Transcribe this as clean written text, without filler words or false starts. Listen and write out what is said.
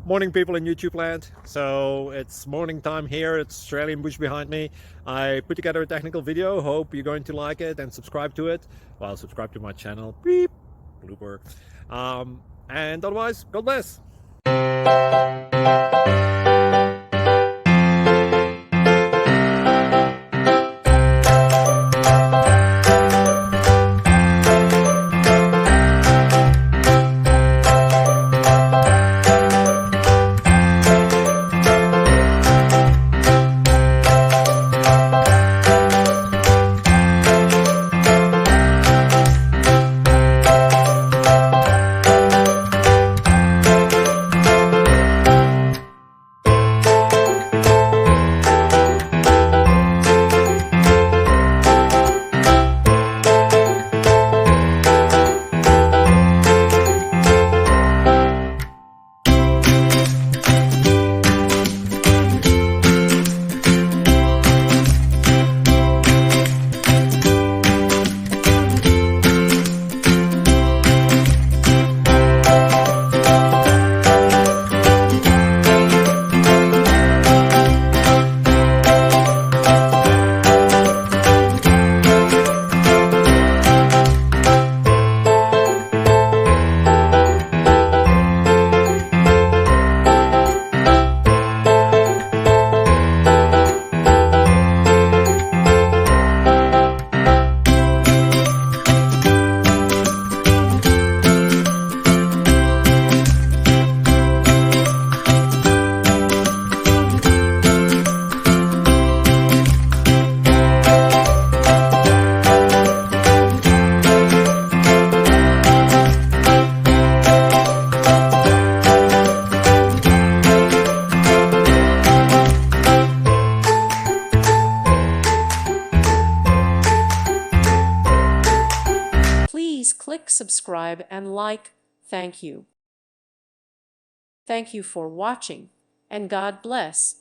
Morning, people in YouTube land. So it's morning time here. It's Australian bush behind me. I put together a technical video. Hope you're going to like it and subscribe to it. Well, subscribe to my channel. Beep. Blooper. And otherwise, God bless. Please click subscribe and like. Thank you. Thank you for watching, and God bless.